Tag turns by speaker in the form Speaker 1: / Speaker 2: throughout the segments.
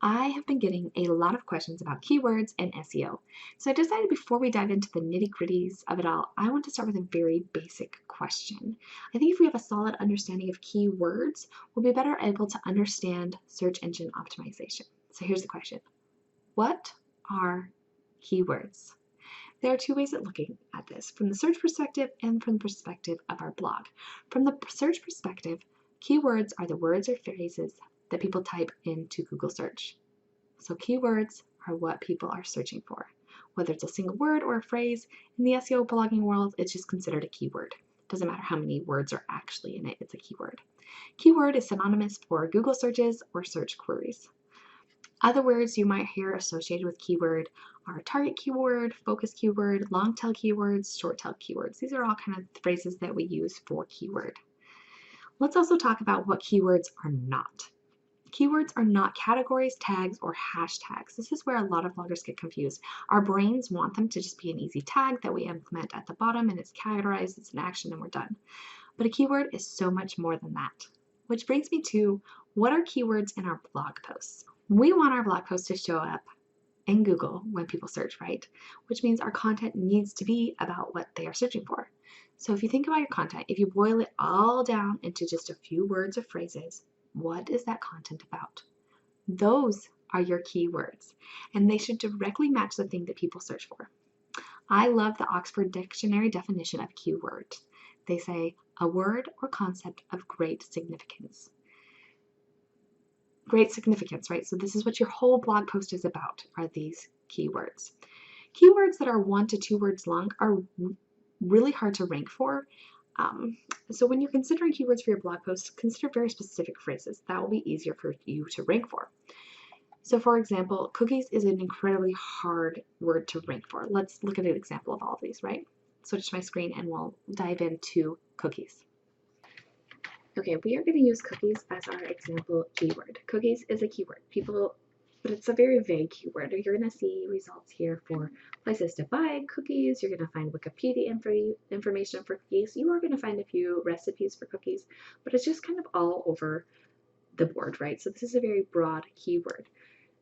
Speaker 1: I have been getting a lot of questions about keywords and SEO. So I decided before we dive into the nitty-gritties of it all, I want to start with a very basic question. I think if we have a solid understanding of keywords, we'll be better able to understand search engine optimization. So here's the question. What are keywords? There are two ways of looking at this, from the search perspective and from the perspective of our blog. From the search perspective, keywords are the words or phrases that people type into Google search. So keywords are what people are searching for. Whether it's a single word or a phrase, in the SEO blogging world, it's just considered a keyword. It doesn't matter how many words are actually in it, it's a keyword. Keyword is synonymous for Google searches or search queries. Other words you might hear associated with keyword are target keyword, focus keyword, long tail keywords, short tail keywords. These are all kind of phrases that we use for keyword. Let's also talk about what keywords are not. Keywords are not categories, tags, or hashtags. This is where a lot of bloggers get confused. Our brains want them to just be an easy tag that we implement at the bottom and it's categorized, it's an action, and we're done. But a keyword is so much more than that. Which brings me to, what are keywords in our blog posts? We want our blog posts to show up in Google when people search, right? Which means our content needs to be about what they are searching for. So if you think about your content, if you boil it all down into just a few words or phrases, what is that content about? Those are your keywords, and they should directly match the thing that people search for. I love the Oxford Dictionary definition of keyword. They say, a word or concept of great significance. Great significance, right? So this is what your whole blog post is about, are these keywords. Keywords that are 1 to 2 words long are really hard to rank for. So when you're considering keywords for your blog post, consider very specific phrases. That will be easier for you to rank for. So for example, cookies is an incredibly hard word to rank for. Let's look at an example of all of these, right? Switch to my screen and we'll dive into cookies. Okay, we are going to use cookies as our example keyword. Cookies is a keyword. But it's a very vague keyword. You're going to see results here for places to buy cookies. You're going to find Wikipedia information for cookies. You are going to find a few recipes for cookies, but it's just kind of all over the board, right? So this is a very broad keyword.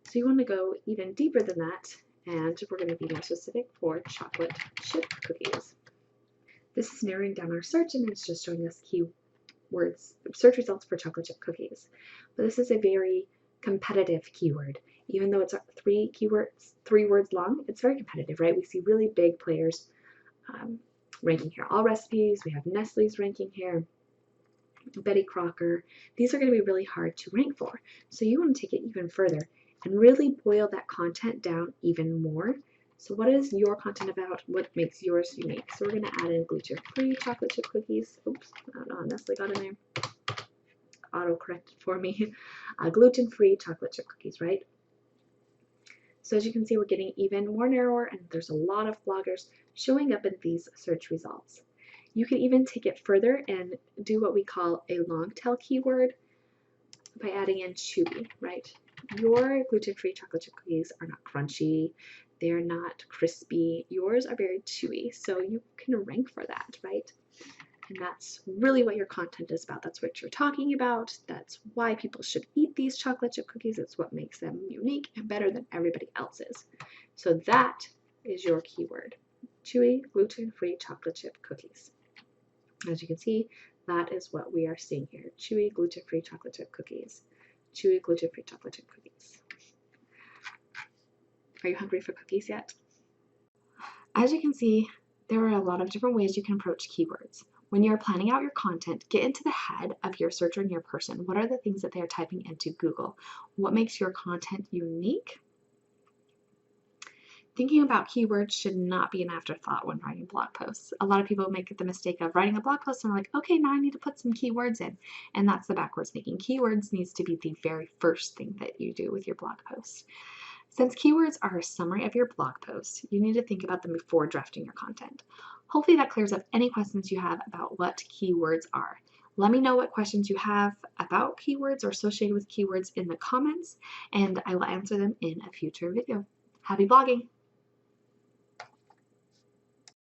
Speaker 1: So you want to go even deeper than that, and we're going to be more specific for chocolate chip cookies. This is narrowing down our search, and it's just showing us keywords, search results for chocolate chip cookies. But this is a very competitive keyword. Even though it's 3 words long, it's very competitive, right? We see really big players ranking here. All Recipes, we have Nestle's ranking here, Betty Crocker. These are going to be really hard to rank for. So you want to take it even further and really boil that content down even more. So what is your content about? What makes yours unique? So we're going to add in gluten-free chocolate chip cookies. Oops, I don't know, Nestle got in there. Auto-corrected for me. Gluten-free chocolate chip cookies, right? So as you can see, we're getting even more narrower, and there's a lot of bloggers showing up in these search results. You can even take it further and do what we call a long tail keyword by adding in chewy, right? Your gluten-free chocolate chip cookies are not crunchy, they're not crispy, yours are very chewy, so you can rank for that, right? And that's really what your content is about. That's what you're talking about. That's why people should eat these chocolate chip cookies. It's what makes them unique and better than everybody else's. So that is your keyword. Chewy, gluten-free chocolate chip cookies. As you can see, that is what we are seeing here. Chewy, gluten-free chocolate chip cookies. Chewy, gluten-free chocolate chip cookies. Are you hungry for cookies yet? As you can see, there are a lot of different ways you can approach keywords. When you're planning out your content, get into the head of your searcher and your person. What are the things that they're typing into Google? What makes your content unique? Thinking about keywords should not be an afterthought when writing blog posts. A lot of people make the mistake of writing a blog post and like, okay, now I need to put some keywords in. And that's the backwards thinking. Keywords needs to be the very first thing that you do with your blog post. Since keywords are a summary of your blog post, you need to think about them before drafting your content. Hopefully that clears up any questions you have about what keywords are. Let me know what questions you have about keywords or associated with keywords in the comments, and I will answer them in a future video. Happy blogging!